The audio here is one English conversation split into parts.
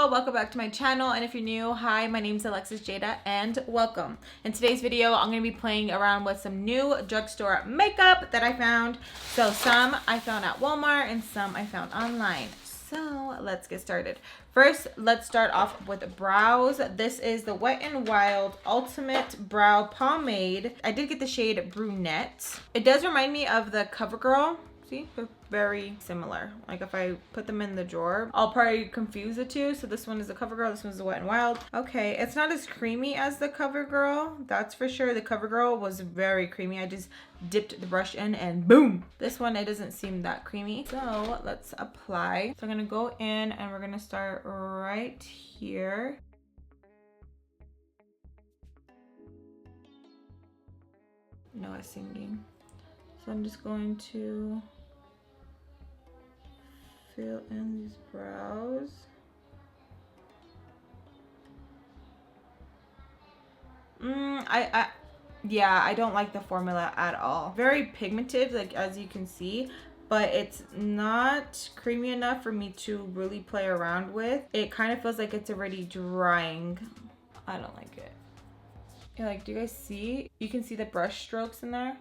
Hello, welcome back to my channel, and if you're new, hi, my name is Alexisjayda and welcome. In today's video, I'm going to be playing around with some new drugstore makeup that I found. So some I found at Walmart and some I found online. So let's get started. First, let's start off with brows. This is the Wet n Wild Ultimate Brow Pomade. I did get the shade Brunette. It does remind me of the CoverGirl. See, they're very similar. Like if I put them in the drawer, I'll probably confuse the two. So this one is the CoverGirl, this one's the Wet n Wild. Okay, it's not as creamy as the CoverGirl, that's for sure. The CoverGirl was very creamy. I just dipped the brush in and boom. This one, it doesn't seem that creamy. So let's apply. So I'm gonna go in and we're gonna start right here. No, I'm singing. So I'm just going to fill in these brows. Yeah, I don't like the formula at all. Very pigmented, like as you can see, but it's not creamy enough for me to really play around with. It kind of feels like it's already drying. I don't like it. Yeah, like, do you guys see? You can see the brush strokes in there.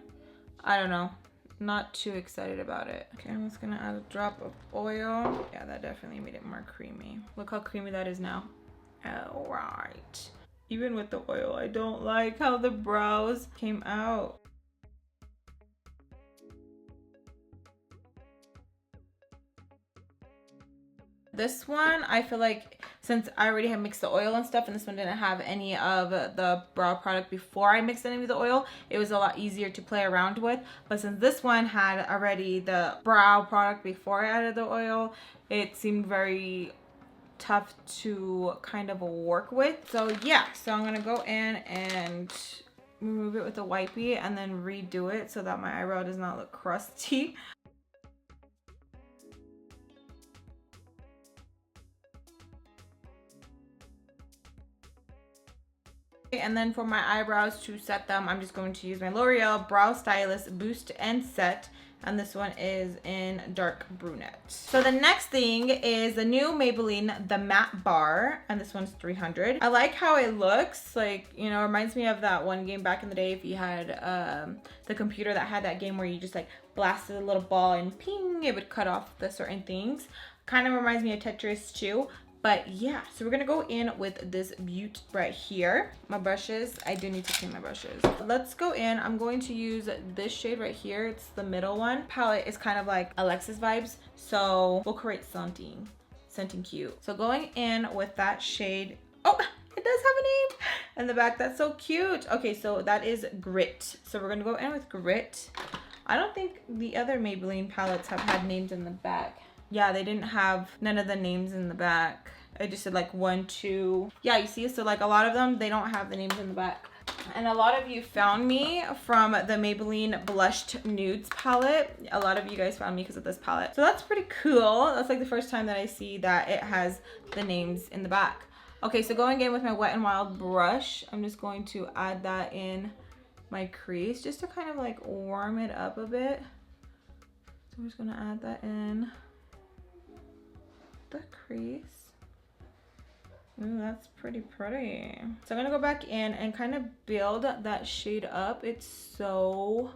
I don't know. Not too excited about it. Okay, I'm just gonna add a drop of oil. Yeah, that definitely made it more creamy. Look how creamy that is now. All right. Even with the oil, I don't like how the brows came out. This one, I feel like since I already have mixed the oil and stuff, and this one didn't have any of the brow product before I mixed any of the oil, it was a lot easier to play around with. But since this one had already the brow product before I added the oil, it seemed very tough to kind of work with. So yeah, so I'm gonna go in and remove it with a wipey and then redo it so that my eyebrow does not look crusty. And then for my eyebrows to set them, I'm just going to use my L'Oreal Brow Stylist Boost and Set. And this one is in dark brunette. So the next thing is the new Maybelline, the matte bar. And this one's 300. I like how it looks. Like, you know, it reminds me of that one game back in the day. If you had the computer that had that game where you just like blasted a little ball and ping, it would cut off the certain things. Kind of reminds me of Tetris too. But yeah, so we're gonna go in with this Butte right here. My brushes, I do need to clean my brushes. Let's go in. I'm going to use this shade right here. It's the middle one. Palette is kind of like Alexis vibes, so we'll create something cute. So going in with that shade. Oh, it does have a name in the back. That's so cute. Okay, so that is Grit. So we're gonna go in with Grit. I don't think the other Maybelline palettes have had names in the back. Yeah, they didn't have none of the names in the back. I just said like 1, 2. Yeah, you see, so like a lot of them, they don't have the names in the back. And a lot of you found me from the Maybelline Blushed Nudes palette. A lot of you guys found me because of this palette. So that's pretty cool. That's like the first time that I see that it has the names in the back. Okay, so going in with my Wet n Wild brush, I'm just going to add that in my crease just to kind of like warm it up a bit. So I'm just gonna add that in the crease. Ooh, that's pretty. So I'm gonna go back in and kind of build that shade up. It's so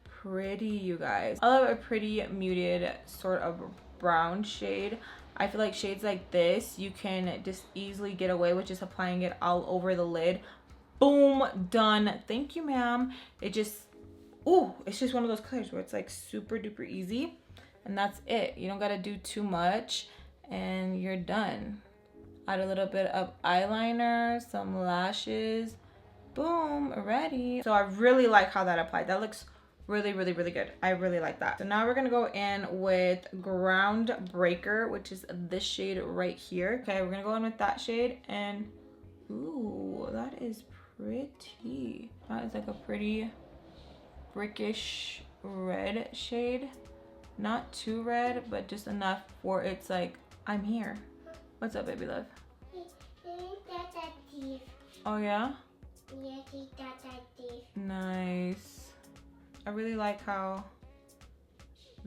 pretty, you guys. I love a pretty muted sort of brown shade. I feel like shades like this, you can just easily get away with just applying it all over the lid. Boom, done. Thank you, ma'am. It just, ooh, it's just one of those colors where it's like super duper easy. And that's it. You don't gotta do too much and you're done. Add a little bit of eyeliner, some lashes, boom, ready. So I really like how that applied. That looks really good. I really like that. So now we're gonna go in with Groundbreaker, which is this shade right here. Okay, we're gonna go in with that shade and ooh, that is pretty. That is like a pretty brickish red shade. Not too red, but just enough for it's like, I'm here. What's up, baby love? Oh yeah? Nice. I really like how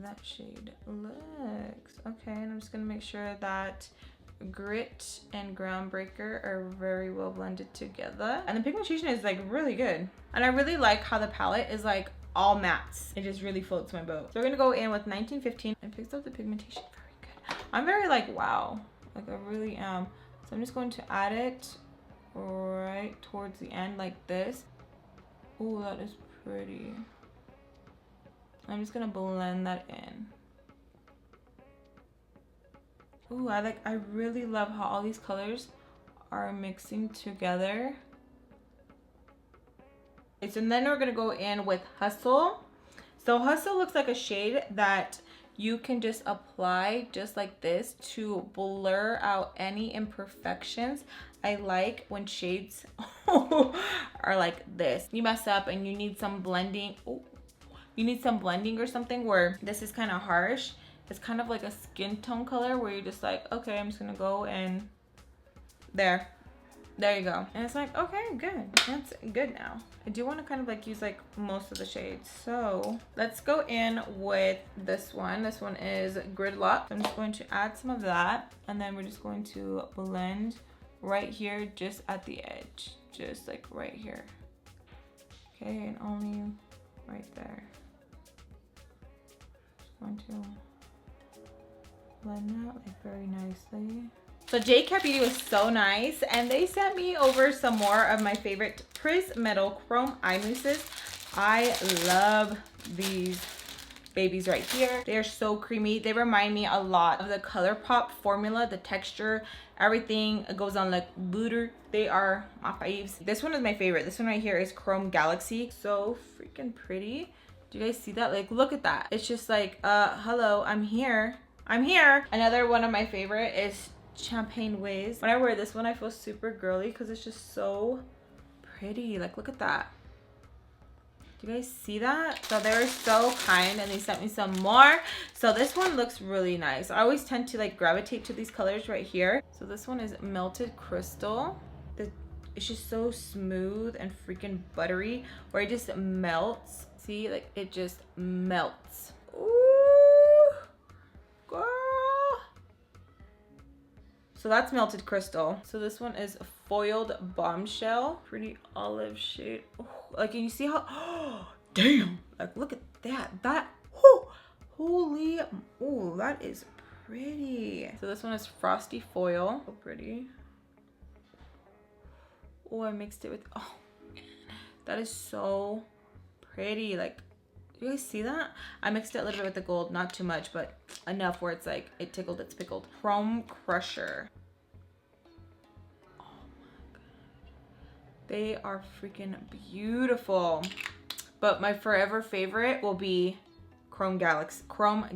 that shade looks. Okay, and I'm just gonna make sure that Grit and Groundbreaker are very well blended together. And the pigmentation is like really good. And I really like how the palette is like all mattes. It just really floats my boat. So we're gonna go in with 1915. It picks up the pigmentation very good. I'm very like, wow. Like I really am. So I'm just going to add it right towards the end like this. Oh, that is pretty. I'm just gonna blend that in. Ooh, I really love how all these colors are mixing together. Okay, so then we're gonna go in with Hustle. So Hustle looks like a shade that you can just apply just like this to blur out any imperfections. I like when shades are like this. You mess up and you need some blending. Ooh, you need some blending or something where this is kind of harsh. It's kind of like a skin tone color where you're just like, okay, I'm just gonna go and there you go. And it's like, okay, good, that's good now. I do want to kind of like use like most of the shades. So let's go in with this one. This one is Gridlock. I'm just going to add some of that, and then we're just going to blend right here, just at the edge, just like right here. Okay, and only right there. Just going to blend that like very nicely. So J.Cat Beauty was so nice, and they sent me over some more of my favorite Pris-Metal Chrome Eye Mousses. I love these babies right here. They are so creamy. They remind me a lot of the ColourPop formula, the texture, everything goes on like butter. They are my faves. This one is my favorite. This one right here is Chrome Galaxy. So freaking pretty. Do you guys see that? Like, look at that. It's just like, hello, I'm here. I'm here. Another one of my favorite is Champagne Ways. When I wear this one, I feel super girly because it's just so pretty. Like, look at that. Do you guys see that? So they were so kind, and they sent me some more. So this one looks really nice. I always tend to like gravitate to these colors right here. So this one is Melted Crystal. It's just so smooth and freaking buttery, where it just melts. See, like it just melts. Ooh, girl. So that's Melted Crystal. So this one is Foiled Bombshell. Pretty olive shade. Oh, like, can you see how, oh, damn. Like, look at that. Oh, holy, oh, that is pretty. So this one is Frosty Foil. So pretty. Oh, I mixed it with, oh, that is so pretty. Like, do you guys see that? I mixed it a little bit with the gold, not too much, but enough where it's like, it tickled, it's pickled. Chrome Crusher. Oh my god. They are freaking beautiful. But my forever favorite will be Chrome Galaxy. Chrome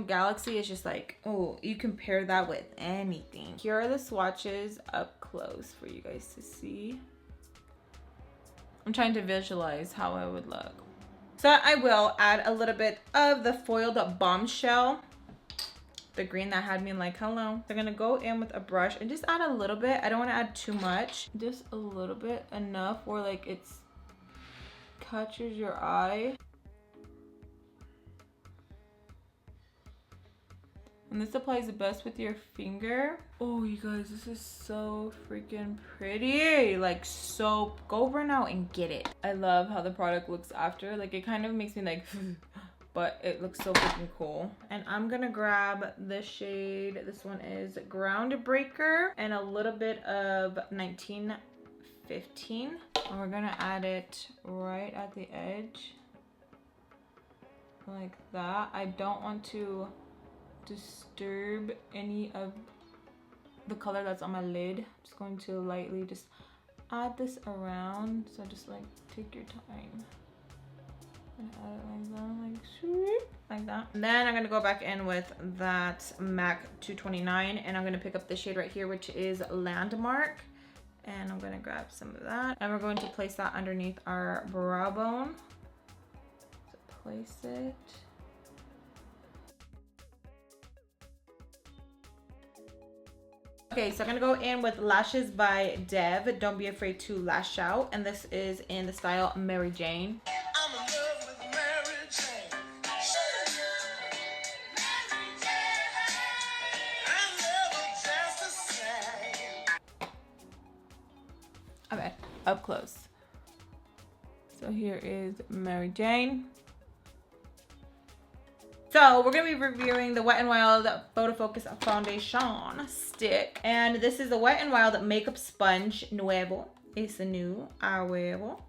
Galaxy is just like, oh, you can pair that with anything. Here are the swatches up close for you guys to see. I'm trying to visualize how I would look. So I will add a little bit of the Foiled Bombshell, the green that had me like, hello. I'm gonna go in with a brush and just add a little bit. I don't want to add too much, just a little bit, enough where like it's catches your eye. And this applies the best with your finger. Oh, you guys, this is so freaking pretty. Like, so go run out and get it. I love how the product looks after. Like, it kind of makes me like, but it looks so freaking cool. And I'm gonna grab this shade. This one is Groundbreaker and a little bit of 1915. And we're gonna add it right at the edge. Like that. I don't want to disturb any of the color that's on my lid. I'm just going to lightly just add this around. So just like take your time and add it like that, like swoop, like that. And then I'm gonna go back in with that MAC 229, and I'm gonna pick up the shade right here, which is Landmark, and I'm gonna grab some of that, and we're going to place that underneath our brow bone. So place it. Okay, so I'm gonna go in with Lashes by Dev. Don't be afraid to lash out. And this is in the style Mary Jane. I'm in love with Mary Jane. Okay, up close. So here is Mary Jane. So we're gonna be reviewing the Wet n Wild Photo Focus Foundation Stick. And this is the Wet n Wild Makeup Sponge Nuevo. It's a new Nuevo.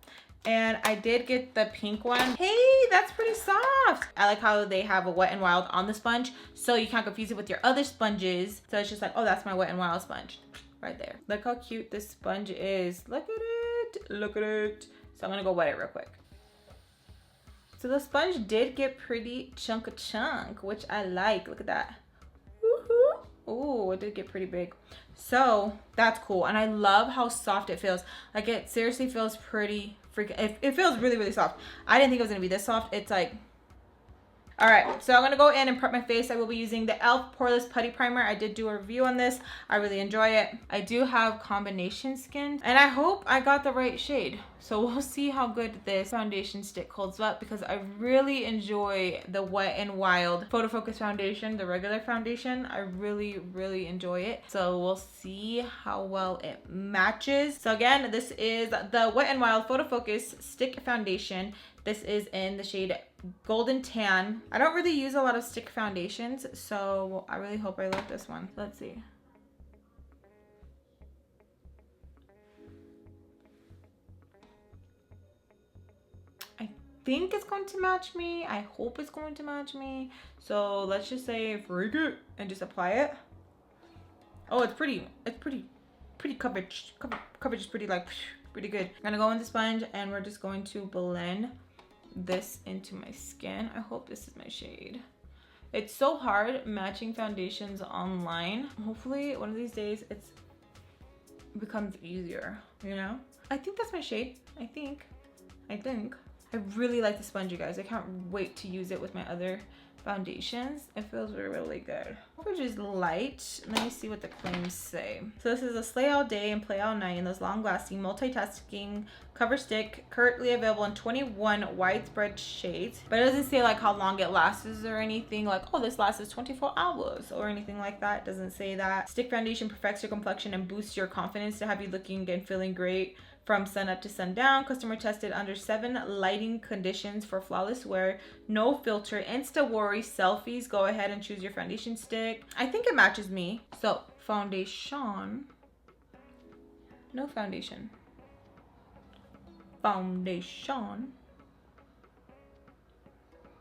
And I did get the pink one. Hey, that's pretty soft. I like how they have a Wet n Wild on the sponge, so you can't confuse it with your other sponges. So it's just like, oh, that's my Wet n Wild sponge right there. Look how cute this sponge is. Look at it. Look at it. So I'm gonna go wet it real quick. So the sponge did get pretty chunk, which I like. Look at that. Woohoo! Ooh, it did get pretty big. So that's cool. And I love how soft it feels. Like, it seriously feels pretty freaking, it feels really, really soft. I didn't think it was gonna be this soft. It's like, all right, so I'm gonna go in and prep my face. I will be using the e.l.f. Poreless Putty Primer. I did do a review on this. I really enjoy it. I do have combination skin, and I hope I got the right shade. So we'll see how good this foundation stick holds up, because I really enjoy the Wet n Wild Photo Focus Foundation, the regular foundation. I really, really enjoy it. So we'll see how well it matches. So again, this is the Wet n Wild Photo Focus Stick Foundation. This is in the shade Golden Tan. I don't really use a lot of stick foundations, so I really hope I like this one. Let's see. I think it's going to match me. I hope it's going to match me. So let's just say freak it and just apply it. Oh, it's pretty coverage. Coverage is pretty, like, pretty good. I'm gonna go in the sponge and we're just going to blend this into my skin. I hope this is my shade. It's so hard matching foundations online. Hopefully one of these days it becomes easier, you know? I think that's my shade. I think. I really like the sponge, you guys. I can't wait to use it with my other foundations. It feels really good. Coverage is light. Let me see what the claims say. So this is a slay all day and play all night in those long-lasting multitasking cover stick, currently available in 21 widespread shades. But it doesn't say like how long it lasts or anything, like, oh, this lasts 24 hours or anything like that. It doesn't say that. Stick foundation perfects your complexion and boosts your confidence to have you looking and feeling great from sun up to sundown. Customer tested under 7 lighting conditions for flawless wear. No filter, insta worry selfies. Go ahead and choose your foundation stick. I think it matches me. So foundation. No foundation. Foundation.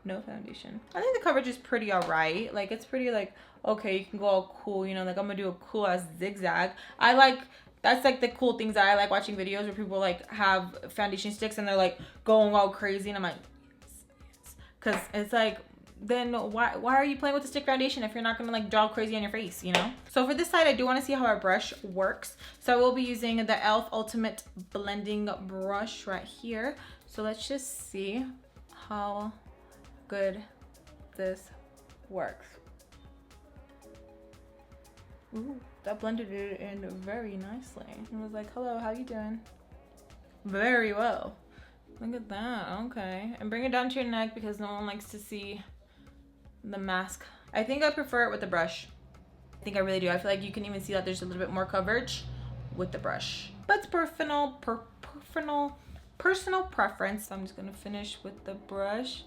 No foundation. I think the coverage is pretty alright. Like, it's pretty, like, okay, you can go all cool, you know, like I'm gonna do a cool ass zigzag. I like, that's like the cool things that I like watching videos where people like have foundation sticks and they're like going all crazy, and I'm like, yes. Cause it's like, then why are you playing with the stick foundation if you're not gonna like draw crazy on your face, you know? So for this side, I do want to see how our brush works. So I will be using the e.l.f. Ultimate Blending Brush right here. So let's just see how good this works. Ooh, that blended it in very nicely. It was like, hello, how you doing? Very well. Look at that. Okay. And bring it down to your neck because no one likes to see the mask. I think I prefer it with the brush. I think I really do. I feel like you can even see that there's a little bit more coverage with the brush. But it's personal preference. So I'm just gonna finish with the brush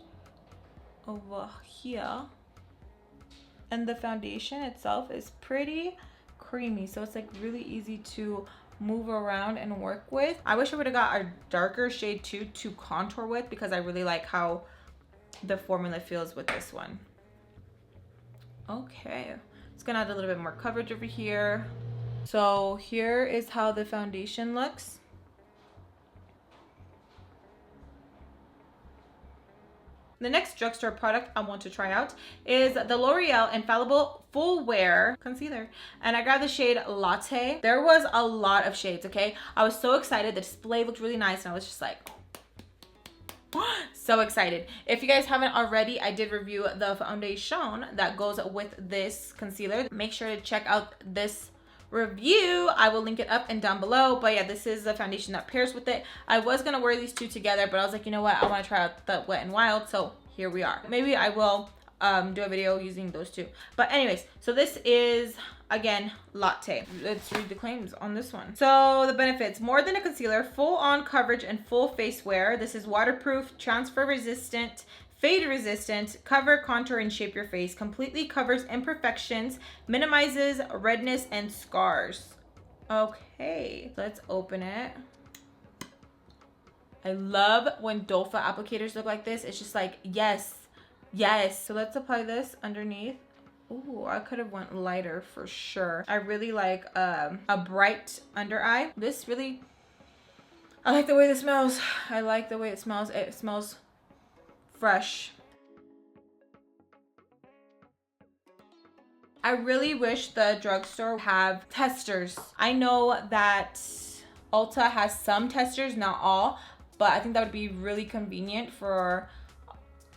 over here. And the foundation itself is pretty creamy, so it's like really easy to move around and work with. I wish I would have got a darker shade too to contour with, because I really like how the formula feels with this one. Okay, it's gonna add a little bit more coverage over here. So here is how the foundation looks. The next drugstore product I want to try out is the L'Oreal Infallible Full Wear Concealer. And I grabbed the shade Latte. There was a lot of shades, okay? I was so excited. The display looked really nice and I was just like, so excited. If you guys haven't already, I did review the foundation that goes with this concealer. Make sure to check out this review. I will link it up and down below. But yeah, this is the foundation that pairs with it. I was gonna wear these two together, but I was like, you know what, I want to try out the Wet n Wild, so here we are. Maybe I will do a video using those two. But anyways, so this is again latte. Let's read the claims on this one. So the benefits: more than a concealer, full on coverage and full face wear. This is waterproof, transfer resistant, fade resistant, cover, contour, and shape your face. Completely covers imperfections, minimizes redness and scars. Okay, let's open it. I love when doe-foot applicators look like this. It's just like, yes, yes. So let's apply this underneath. Ooh, I could have went lighter for sure. I really like a bright under eye. This really, I like the way this smells. I like the way it smells. It smells fresh. I really wish the drugstore have testers. I know that Ulta has some testers, not all, but I think that would be really convenient for,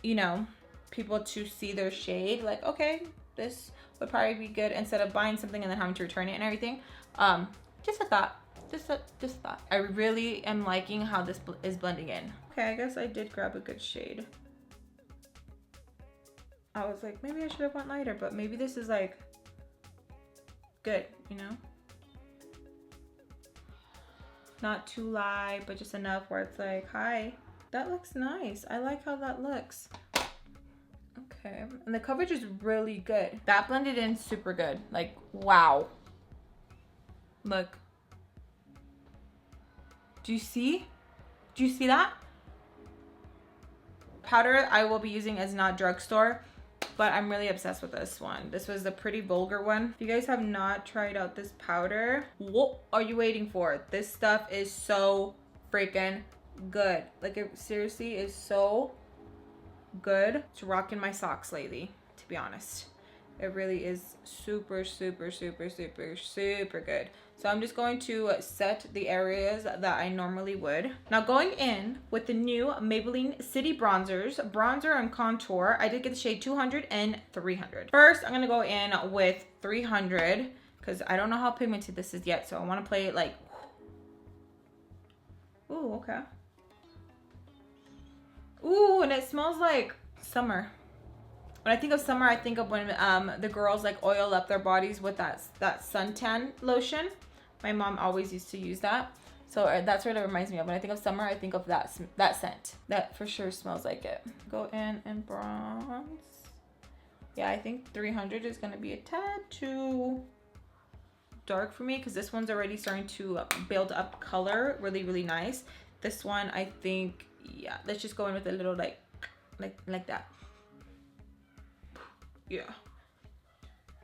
you know, people to see their shade. Like, okay, this would probably be good instead of buying something and then having to return it and everything. Just a thought. Just a thought. I really am liking how this is blending in. Okay, I guess I did grab a good shade. I was like, maybe I should have went lighter, but maybe this is like good, you know? Not too light, but just enough where it's like, hi. That looks nice. I like how that looks. Okay, and the coverage is really good. That blended in super good. Like, wow. Look. Do you see? Do you see that? Powder I will be using is not drugstore, but I'm really obsessed with this one. This was the Pretty Vulgar one. If you guys have not tried out this powder, what are you waiting for? This stuff is so freaking good. Like, it seriously is so good. It's rocking my socks lately, to be honest. It really is super, super, super, super, super good. So I'm just going to set the areas that I normally would. Now going in with the new Maybelline City Bronzers, bronzer and contour. I did get the shade 200 and 300. First, I'm gonna go in with 300 because I don't know how pigmented this is yet. So I wanna play it like, ooh, okay. Ooh, and it smells like summer. When I think of summer, I think of when the girls like oil up their bodies with that suntan lotion. My mom always used to use that. So that's what it reminds me of. When I think of summer, I think of that scent. That for sure smells like it. Go in and bronze. Yeah, I think 300 is going to be a tad too dark for me because this one's already starting to build up color really, really nice. This one, I think, yeah, let's just go in with a little like that. Yeah.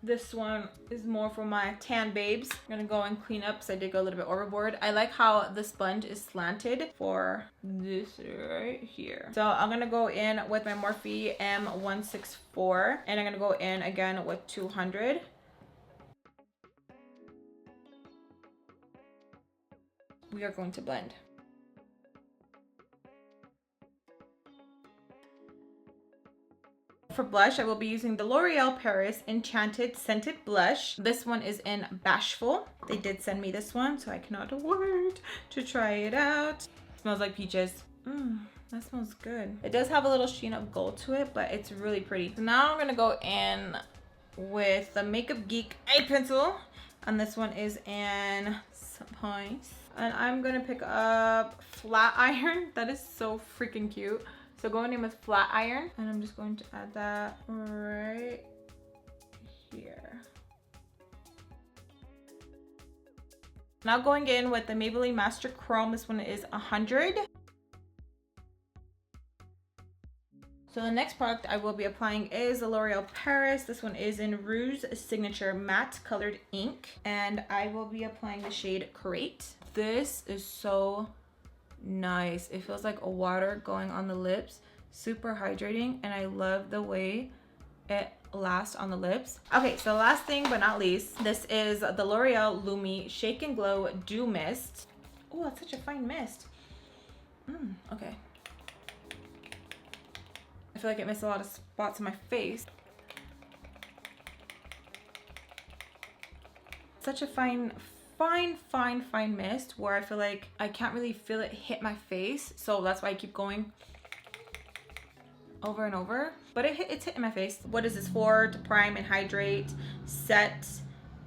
This one is more for my tan babes. I'm gonna go and clean up because I did go a little bit overboard. I like how the sponge is slanted for this right here. So I'm gonna go in with my Morphe M164 and I'm gonna go in again with 200. We are going to blend. For blush, I will be using the L'Oreal Paris Enchanted Scented Blush. This one is in Bashful. They did send me this one, so I cannot wait to try it out. Smells like peaches. That smells good. It does have a little sheen of gold to it, but it's really pretty. So now I'm gonna go in with the Makeup Geek eye pencil, and this one is in Points. And I'm gonna pick up Flat Iron. That is so freaking cute. So going in with Flat Iron, and I'm just going to add that right here. Now going in with the Maybelline Master Chrome. This one is 100. So the next product I will be applying is the L'Oreal Paris. This one is in Rouge Signature Matte Colored Ink, and I will be applying the shade Create. This is so nice. It feels like a water going on the lips, super hydrating, and I love the way it lasts on the lips. Okay, so last thing but not least, this is the L'Oreal Lumi Shake and Glow Dew Mist. Oh, that's such a fine mist. Okay. I feel like it missed a lot of spots on my face. Such a fine mist where I feel like I can't really feel it hit my face, so that's why I keep going over and over, but it's hitting my face. What is this for? To prime and hydrate, set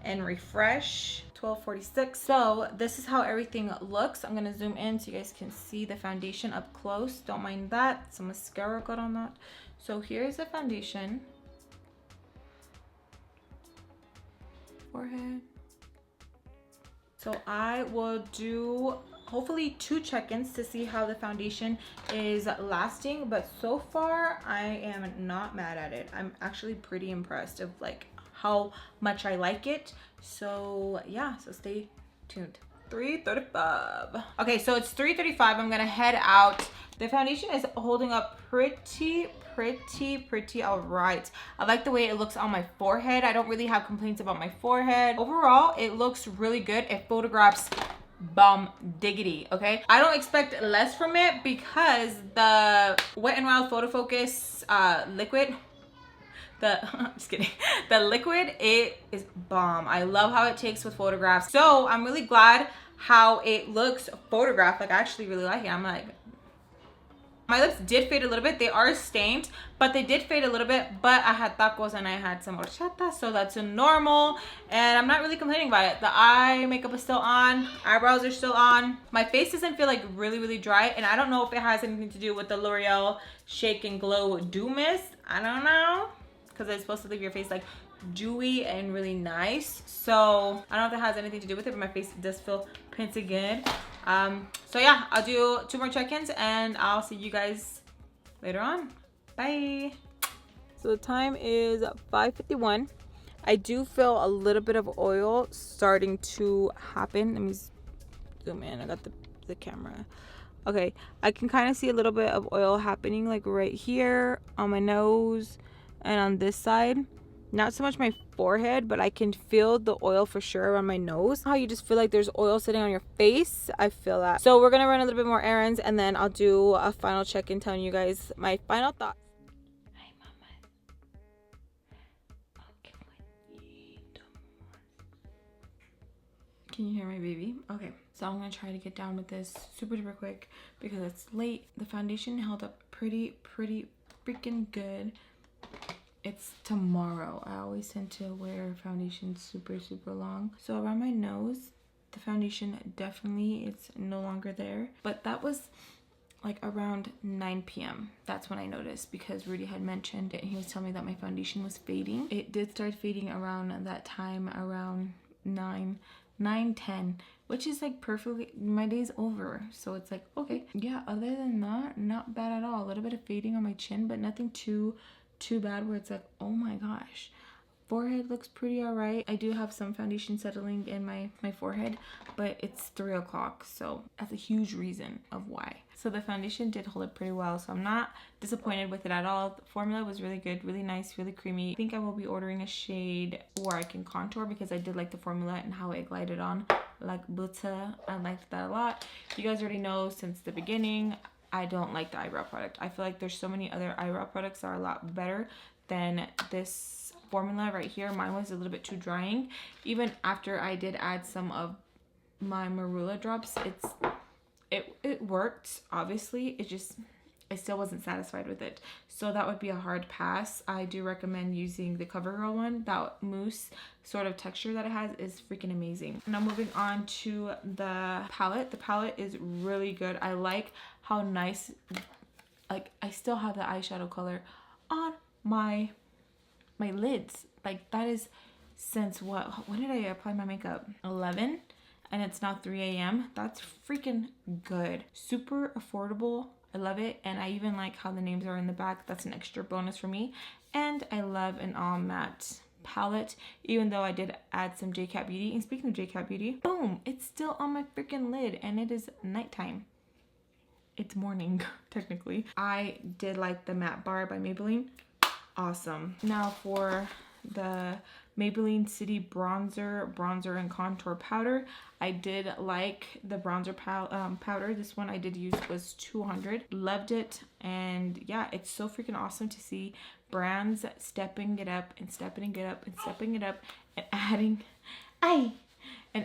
and refresh. 12:46. So this is how everything looks. I'm gonna zoom in so you guys can see the foundation up close. Don't mind that. Some mascara got on that. So here's the foundation. Forehead. So I will do hopefully 2 check-ins to see how the foundation is lasting, but so far I am not mad at it. I'm actually pretty impressed of like how much I like it. So yeah, so stay tuned. 3:35. Okay, so it's 3:35. I'm gonna head out. The foundation is holding up pretty all right. I like the way it looks on my forehead. I don't really have complaints about my forehead. Overall, it looks really good. It photographs bomb diggity. Okay, I don't expect less from it because the Wet n Wild Photo Focus liquid, just kidding, the liquid, it is bomb. I love how it takes with photographs, so I'm really glad how it looks photographed. Like I actually really like it. I'm like, my lips did fade a little bit. They are stained, but they did fade a little bit. But I had tacos and I had some horchata, so that's normal. And I'm not really complaining about it. The eye makeup is still on. Eyebrows are still on. My face doesn't feel like really dry. And I don't know if it has anything to do with the L'Oreal Shake and Glow Dew Mist. I don't know. Because it's supposed to leave your face like dewy and really nice. So I don't know if it has anything to do with it, but my face does feel pretty good. So yeah, I'll do 2 more check-ins and I'll see you guys later on. Bye. So the time is 5:51. I do feel a little bit of oil starting to happen. Let me zoom in. I got the camera. Okay, I can kind of see a little bit of oil happening like right here on my nose and on this side. Not so much my forehead, but I can feel the oil for sure around my nose. How you just feel like there's oil sitting on your face. I feel that. So we're gonna run a little bit more errands and then I'll do a final check-in telling you guys my final thoughts. Hi, mama. Can you hear my baby? Okay, so I'm gonna try to get down with this super duper quick because it's late. The foundation held up pretty freaking good. It's tomorrow. I always tend to wear foundation super long. So around my nose, the foundation definitely, it's no longer there. But that was like around 9 p.m. That's when I noticed because Rudy had mentioned it. He was telling me that my foundation was fading. It did start fading around that time, around 9:10, which is like perfectly, my day's over. So it's like, okay. Yeah, other than that, not bad at all. A little bit of fading on my chin, but nothing too bad where it's like, oh my gosh. Forehead looks pretty all right. I do have some foundation settling in my forehead, but it's 3 o'clock, so that's a huge reason of why. So the foundation did hold up pretty well, so I'm not disappointed with it at all. The formula was really good, really nice, really creamy. I think I will be ordering a shade where I can contour because I did like the formula and how it glided on like butter. I liked that a lot. You guys already know since the beginning, I don't like the eyebrow product. I feel like there's so many other eyebrow products that are a lot better than this formula right here. Mine was a little bit too drying. Even after I did add some of my marula drops, it worked, obviously. I still wasn't satisfied with it. So that would be a hard pass. I do recommend using the CoverGirl one. That mousse sort of texture that it has is freaking amazing. Now moving on to the palette. The palette is really good. I like how nice, like I still have the eyeshadow color on my lids. Like that is since when did I apply my makeup? 11, and it's now 3 a.m. That's freaking good. Super affordable. I love it, and I even like how the names are in the back. That's an extra bonus for me. And I love an all matte palette, even though I did add some J.Cat Beauty. And speaking of J.Cat Beauty, boom, it's still on my freaking lid, and it is nighttime. It's morning, technically. I did like the matte bar by Maybelline. Awesome. Now for the Maybelline City bronzer and contour powder. I did like the bronzer powder. This one I did use was 200. Loved it, and yeah, it's so freaking awesome to see brands stepping it up and stepping it up and stepping it up and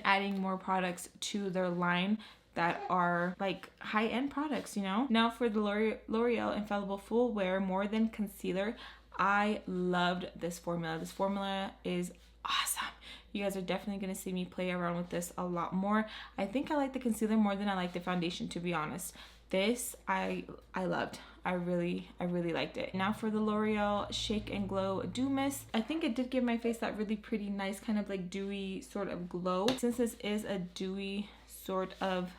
adding more products to their line that are like high-end products, you know. Now for the L'Oreal Infallible Full Wear More Than Concealer. I loved this formula. This formula is awesome. You guys are definitely going to see me play around with this a lot more. I think I like the concealer more than I like the foundation, to be honest. This I loved. I really liked it. Now for the L'Oreal Shake and Glow Dew Mist. I think it did give my face that really pretty nice kind of like dewy sort of glow. Since this is a dewy sort of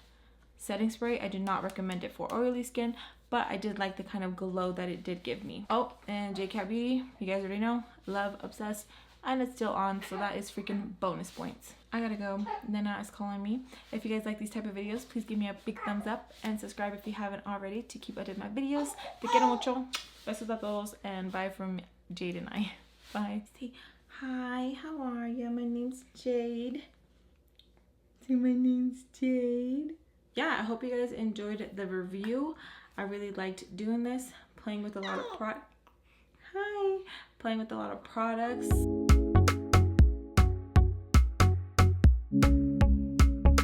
setting spray, I do not recommend it for oily skin, but I did like the kind of glow that it did give me. Oh, and J.Cat Beauty, you guys already know, love, obsessed, and it's still on, so that is freaking bonus points. I gotta go. Nana is calling me. If you guys like these type of videos, please give me a big thumbs up and subscribe if you haven't already to keep up with my videos. Te quiero mucho. Besos a todos, and bye from Jade and I. Bye. Say hi, how are you? My name's Jade. Say my name's Jade. Yeah, I hope you guys enjoyed the review. I really liked doing this, playing with a lot of products.